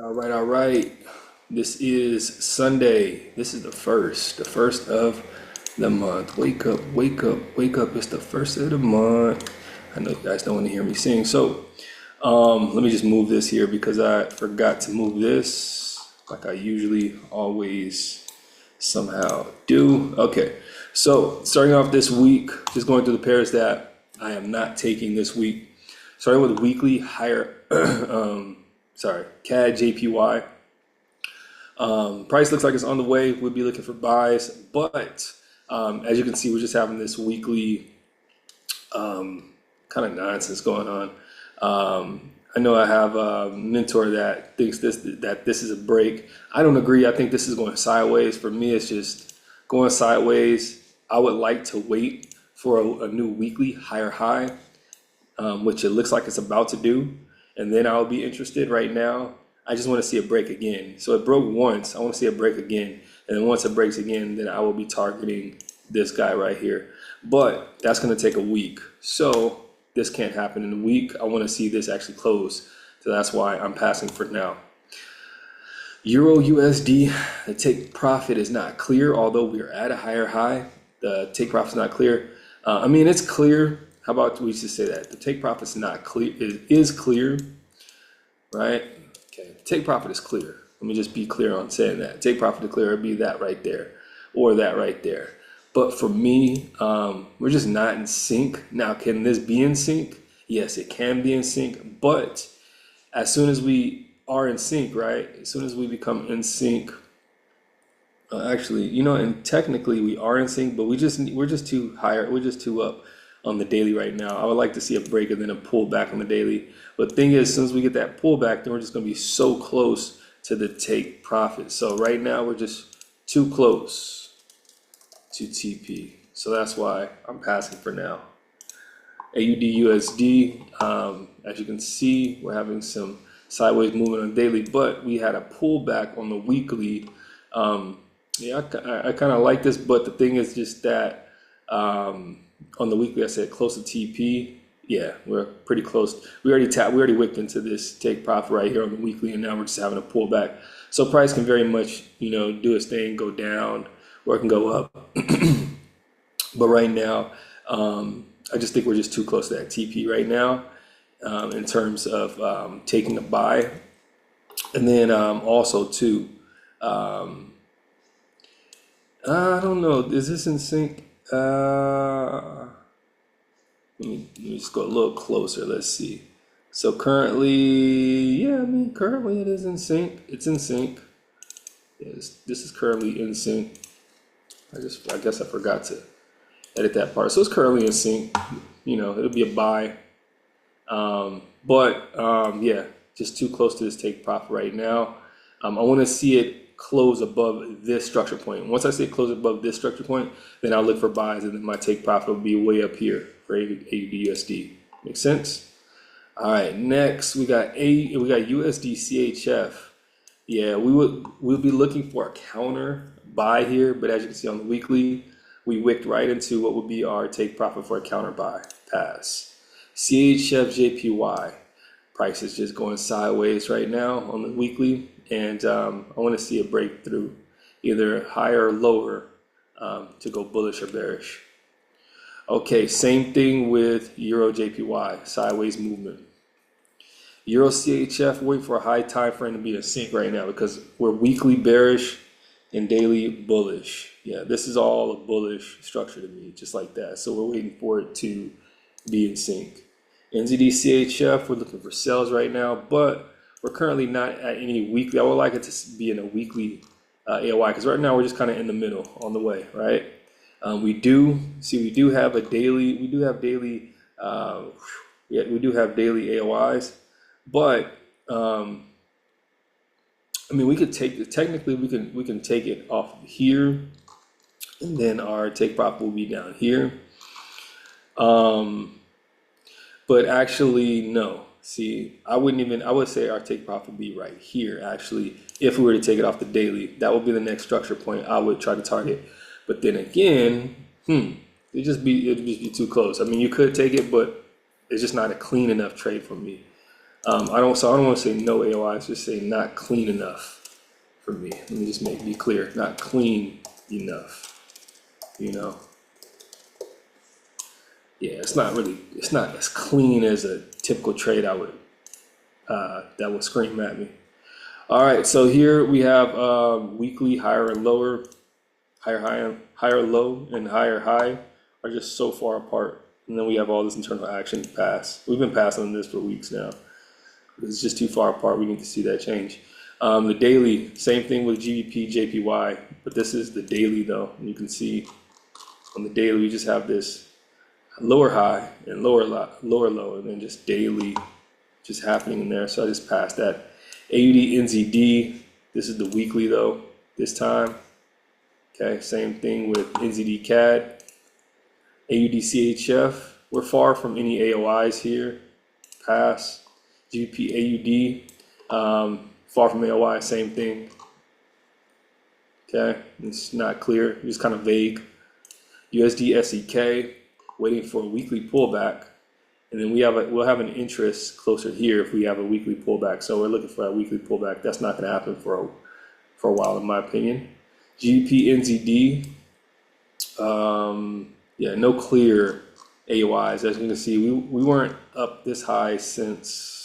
All right, all right. This is Sunday. This is the first of the month. Wake up, wake up, wake up. It's the first of the month. I know you guys don't want to hear me sing. Let me just move this here because I forgot to move this like I usually always somehow do. Okay, so starting off this week, just going through the pairs that I am not taking this week. Starting with weekly higher, CAD JPY. Price looks like it's on the way. We'll be looking for buys, but as you can see, we're just having this weekly kind of nonsense going on. I know I have a mentor that thinks this is a break. I don't agree. I think this is going sideways. For me, it's just going sideways. I would like to wait for a new weekly higher high, which it looks like it's about to do, and then I'll be interested. Right now, I just want to see a break again. So it broke once. I want to see a break again, and then once it breaks again, then I will be targeting this guy right here. But that's going to take a week. So this can't happen in a week. I want to see this actually close. So that's why I'm passing for now. Euro USD, the take profit is not clear, although we are at a higher high. The take profit is not clear. I mean, it's clear. How about we just say that? The take profit is not clear. It is clear, right? Okay, take profit is clear. Let me just be clear on saying that. Take profit is clear, it'd be that right there or that right there. But for me, we're just not in sync. Now, can this be in sync? Yes, it can be in sync. But as soon as we are in sync, right? As soon as we become in sync, actually, and technically we are in sync, but we're just too higher. We're just too up on the daily right now. I would like to see a break and then a pull back on the daily. But the thing is, as soon as we get that pullback, then we're just going to be so close to the take profit. So right now we're just too close to TP. So that's why I'm passing for now. AUD USD, as you can see, we're having some sideways movement on daily, but we had a pullback on the weekly. Yeah, I kind of like this, but the thing is just that on the weekly, I said close to TP. Yeah, we're pretty close. We already wicked into this take profit right here on the weekly, and now we're just having a pullback. So price can very much, do its thing, go down, or it can go up. But right now, I just think we're just too close to that TP right now in terms of taking a buy. And then also too, I don't know, is this in sync? Let me just go a little closer. Let's see. So currently, yeah, I mean, currently it is in sync. It's in sync. Yes, this is currently in sync. I guess I forgot to edit that part. So it's currently in sync. It'll be a buy. Yeah, just too close to this take profit right now. I want to see it close above this structure point. Once I see it close above this structure point, then I'll look for buys, and then my take profit will be way up here for AUD/USD. Make sense? All right, next we got USD CHF. Yeah, we'll be looking for a counter buy here, but as you can see on the weekly, we wicked right into what would be our take profit for a counter buy pass. CHF JPY price is just going sideways right now on the weekly, and I want to see a breakthrough, either higher or lower, to go bullish or bearish. Okay, same thing with Euro JPY, sideways movement. Euro CHF, wait for a high time frame to be in sync right now because we're weekly bearish and daily bullish. Yeah, this is all a bullish structure to me, just like that. So we're waiting for it to be in sync. NZD CHF, we're looking for sales right now, but we're currently not at any weekly. I would like it to be in a weekly AOI because right now we're just kind of in the middle on the way, right? We do have daily AOIs, but I mean, we can take it off of here, and then our take profit will be down here. But actually, no. See, I would say our take profit would be right here, actually, if we were to take it off the daily. That would be the next structure point I would try to target. But then again, it'd just be too close. I mean, you could take it, but it's just not a clean enough trade for me. I don't want to say no AOIs, just say not clean enough for me. Let me just be clear, not clean enough, you know? Yeah, it's not as clean as a typical trade that would scream at me. All right, so here we have weekly higher and lower, higher low and higher high are just so far apart. And then we have all this internal action pass. We've been passing on this for weeks now. It's just too far apart. We need to see that change. The daily, same thing with GBP, JPY, but this is the daily though. And you can see on the daily, we just have this lower high and lower low, and then just daily just happening in there. So I just passed that. AUD, NZD, this is the weekly though, this time. Okay, same thing with NZD CAD. AUD, CHF, we're far from any AOIs here. Pass. GBP, AUD, far from AOI, same thing. Okay, it's not clear, just kind of vague. USD, SEK, waiting for a weekly pullback. And then we'll have an interest closer here if we have a weekly pullback. So we're looking for a weekly pullback. That's not going to happen for a while, in my opinion. GBP, NZD, yeah, no clear AOIs. As you can see, we weren't up this high since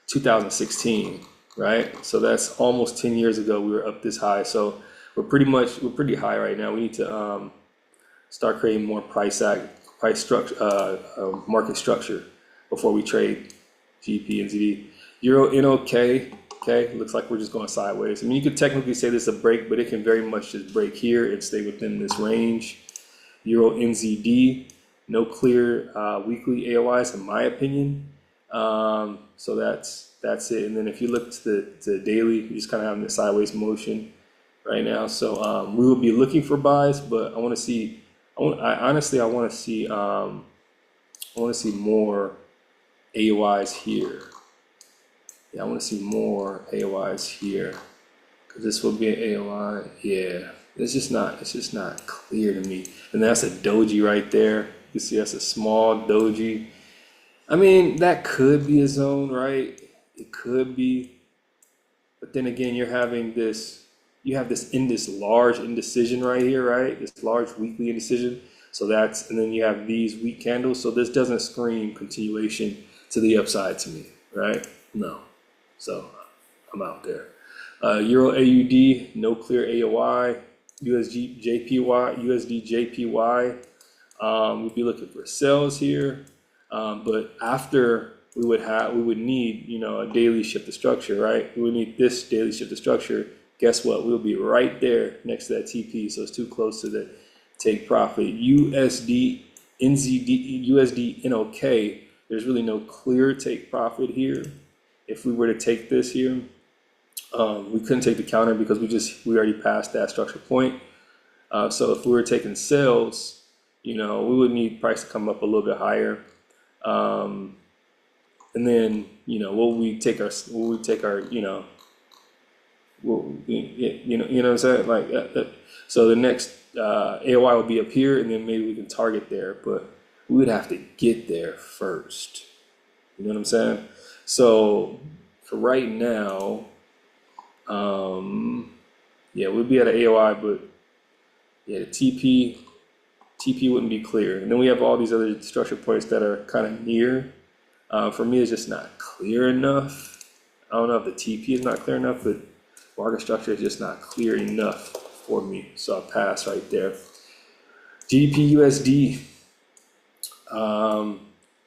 2016, right? So that's almost 10 years ago we were up this high. So we're pretty high right now. We need to start creating more price structure, market structure before we trade GBP and ZD. Euro NOK, okay, looks like we're just going sideways. I mean, you could technically say this is a break, but it can very much just break here and stay within this range. Euro NZD, no clear weekly AOIs in my opinion. So that's it. And then if you look to the daily, you just kind of having the sideways motion right now. So we will be looking for buys, but I want to see. Honestly, I want to see more AOIs here. Yeah, I want to see more AOIs here because this will be an AOI. Yeah, it's just not clear to me. And that's a doji right there. You can see that's a small doji. I mean, that could be a zone, right? It could be, but then again, you have this large indecision right here, right? This large weekly indecision. So and then you have these weak candles. So this doesn't scream continuation to the upside to me, right? No. So I'm out there. Euro AUD, no clear AOI. USD JPY. We'd be looking for sales here. But after we would need, a daily shift to structure, right? We would need this daily shift to structure. Guess what? We'll be right there next to that TP. So it's too close to the take profit. USD, NZD, USD, NOK. There's really no clear take profit here. If we were to take this here, we couldn't take the counter because we already passed that structure point. So if we were taking sales, we would need price to come up a little bit higher. And then, will we take our, what I'm saying? Like, so the next AOI will be up here, and then maybe we can target there, but we would have to get there first. You know what I'm saying? So for right now, yeah, we'd be at an AOI, but yeah, the TP wouldn't be clear. And then we have all these other structure points that are kind of near. For me, it's just not clear enough. I don't know if the TP is not clear enough, but market structure is just not clear enough for me. So I'll pass right there. GBP USD,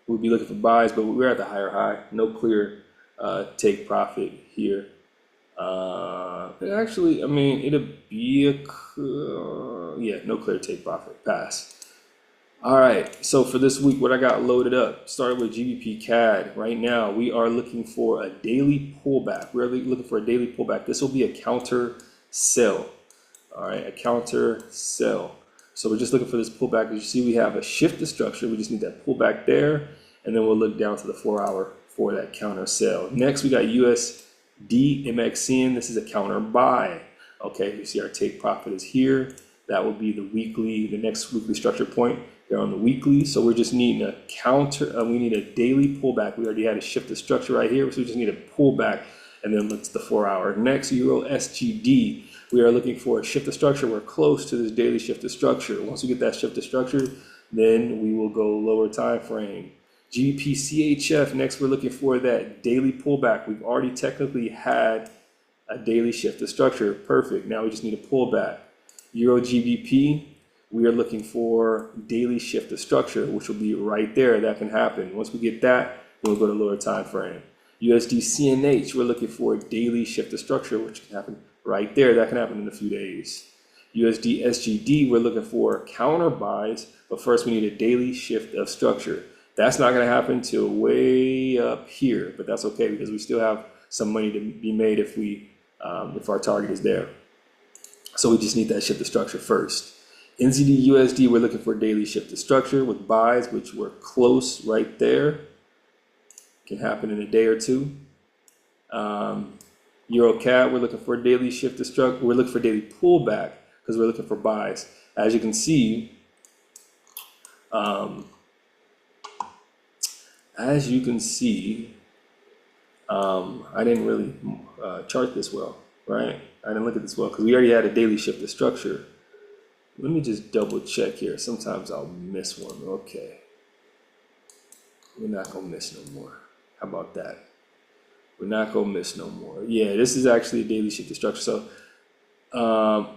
we'll be looking for buys, but we're at the higher high. No clear take profit here. Actually, I mean, it'll be yeah, no clear take profit, pass. All right, so for this week, what I got loaded up, started with GBP CAD. Right now, we are looking for a daily pullback. We're looking for a daily pullback. This will be a counter sell. All right, a counter sell. So we're just looking for this pullback. As you see, we have a shift to structure. We just need that pullback there, and then we'll look down to the 4 hour for that counter sell. Next, we got USD MXN. This is a counter buy. Okay, you see our take profit is here. That will be the next weekly structure point. They're on the weekly, so we're just needing a counter. We need a daily pullback. We already had a shift of structure right here, so we just need a pullback, and then it's the 4-hour. Next, Euro SGD. We are looking for a shift of structure. We're close to this daily shift of structure. Once we get that shift of structure, then we will go lower time frame. GBP next we're looking for that daily pullback. We've already technically had a daily shift of structure. Perfect. Now we just need a pullback. Euro GBP, we are looking for daily shift of structure, which will be right there. That can happen. Once we get that, we'll go to lower time frame. USD CNH, we're looking for a daily shift of structure, which can happen right there. That can happen in a few days. USD SGD, we're looking for counter buys, but first we need a daily shift of structure. That's not going to happen till way up here, but that's okay because we still have some money to be made if our target is there. So we just need that shift of structure first. NZD USD, we're looking for daily shift of structure with buys, which we're close right there. Can happen in a day or two. Euro CAD, we're looking for a daily shift of structure. We're looking for daily pullback because we're looking for buys. As you can see, I didn't really chart this well, right? I didn't look at this well because we already had a daily shift of structure. Let me just double check here. Sometimes I'll miss one. Okay. We're not going to miss no more. How about that? We're not going to miss no more. Yeah, this is actually a daily shift of structure. So what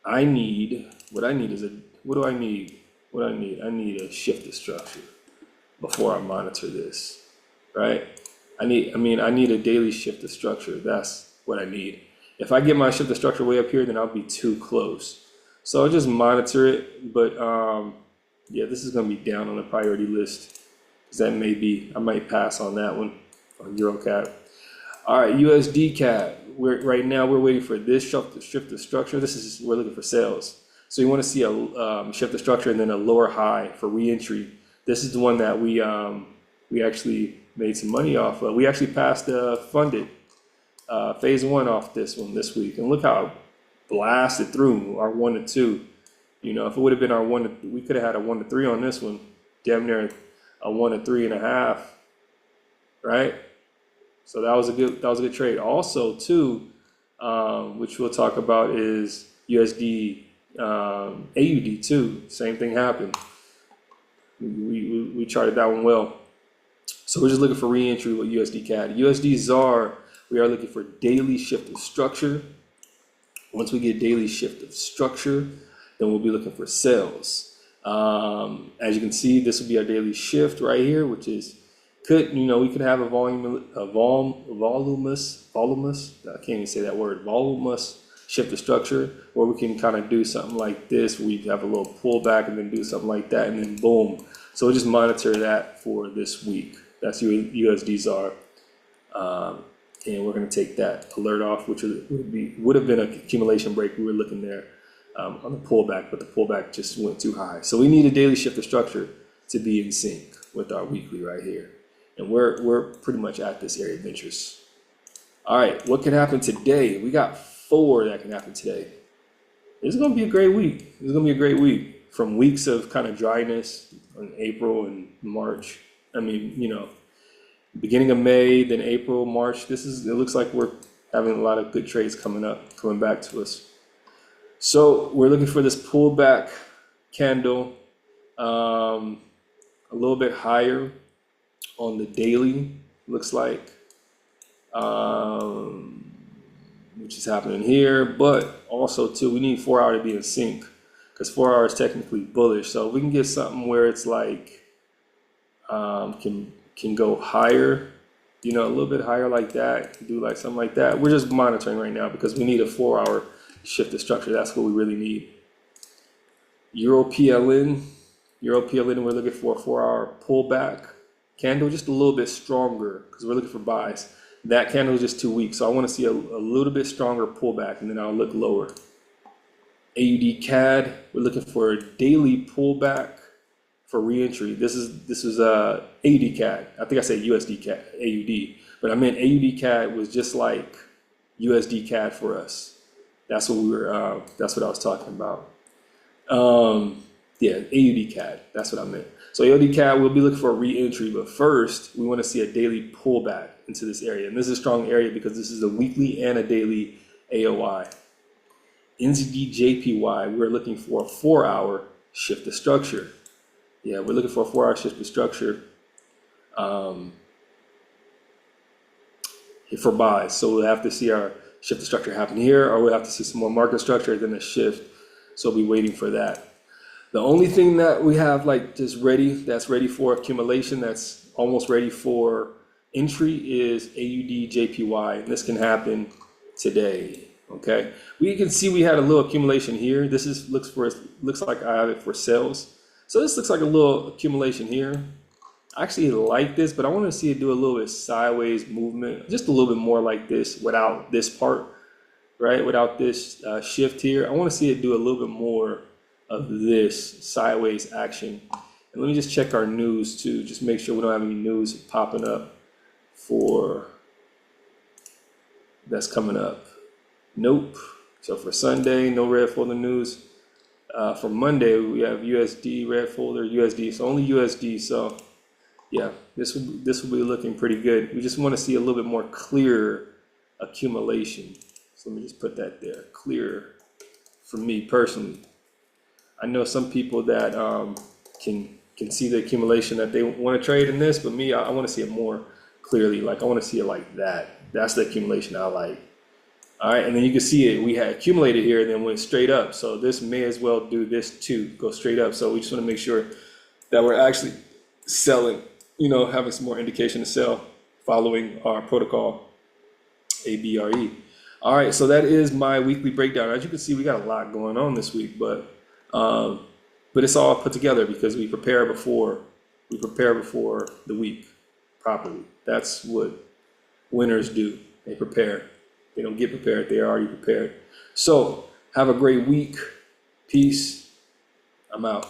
I need? I need a shift of structure before I monitor this, right? I need a daily shift of structure. That's what I need. If I get my shift of structure way up here, then I'll be too close. So I'll just monitor it, but yeah, this is going to be down on the priority list. That may be, I might pass on that one, on EuroCAD. All right, USD CAD. Right now we're waiting for this shift of structure. We're looking for sales. So you want to see a shift of structure and then a lower high for reentry. This is the one that we actually made some money off of. We actually passed the funded phase 1 off this one this week, and look how blasted through our 1 to 2. You know, if it would have been our we could have had a 1 to 3 on this one, damn near a 1 to 3.5, right? So that was a good trade. Also, too, which we'll talk about is USD AUD too. Same thing happened. We charted that one well. So we're just looking for re-entry with USD CAD. USD ZAR, we are looking for daily shift of structure. Once we get daily shift of structure, then we'll be looking for sales. As you can see, this will be our daily shift right here, which is we could have a voluminous, I can't even say that word, voluminous shift of structure, or we can kind of do something like this. We have a little pullback and then do something like that, and then boom. So we'll just monitor that for this week. That's USD ZAR. And we're going to take that alert off, which would have been an accumulation break. We were looking there on the pullback, but the pullback just went too high. So we need a daily shift of structure to be in sync with our weekly right here. And we're pretty much at this area of interest. All right, what can happen today? We got 4 that can happen today. This is going to be a great week. This is going to be a great week. From weeks of kind of dryness in April and March. I mean, beginning of May, then April, March. It looks like we're having a lot of good trades coming back to us. So we're looking for this pullback candle, a little bit higher on the daily, looks like, which is happening here. But also too, we need 4 hour to be in sync, because 4 hours is technically bullish. So if we can get something where it's like can go higher, a little bit higher like that, do like something like that. We're just monitoring right now because we need a 4 hour shift of structure. That's what we really need. Euro PLN, we're looking for a 4 hour pullback candle, just a little bit stronger because we're looking for buys. That candle is just too weak, so I want to see a little bit stronger pullback, and then I'll look lower. AUD CAD, we're looking for a daily pullback for reentry. This is AUD CAD. I think I said USD CAD, AUD, but I meant AUD CAD was just like USD CAD for us. That's what I was talking about. Yeah, AUD CAD, that's what I meant. So AUD CAD, we'll be looking for a re-entry, but first we want to see a daily pullback into this area. And this is a strong area because this is a weekly and a daily AOI. NZD-JPY, we're looking for a 4-hour shift to structure. Yeah, we're looking for a 4-hour shift to structure for buys. So we'll have to see our shift to structure happen here, or we'll have to see some more market structure, then a shift. So we'll be waiting for that. The only thing that we have like just ready, that's ready for accumulation, that's almost ready for entry is AUD-JPY. And this can happen today. Okay, we can see we had a little accumulation here. This is looks like I have it for sales. So this looks like a little accumulation here. I actually like this, but I want to see it do a little bit sideways movement, just a little bit more like this without this part, right? Without this shift here. I want to see it do a little bit more of this sideways action. And let me just check our news too, just make sure we don't have any news popping up for that's coming up. Nope. So for Sunday, no red folder news. For Monday, we have USD, red folder, USD. So only USD. So yeah, this will be looking pretty good. We just want to see a little bit more clear accumulation. So let me just put that there, clear for me personally. I know some people that can see the accumulation that they want to trade in this, but me, I want to see it more clearly. Like I want to see it like that. That's the accumulation I like. All right, and then you can see it, we had accumulated here and then went straight up. So this may as well do this too, go straight up. So we just want to make sure that we're actually selling, having some more indication to sell following our protocol, ABRE. All right, so that is my weekly breakdown. As you can see, we got a lot going on this week, but it's all put together because we prepare before the week properly. That's what winners do. They prepare. They don't get prepared, they are already prepared. So have a great week. Peace. I'm out.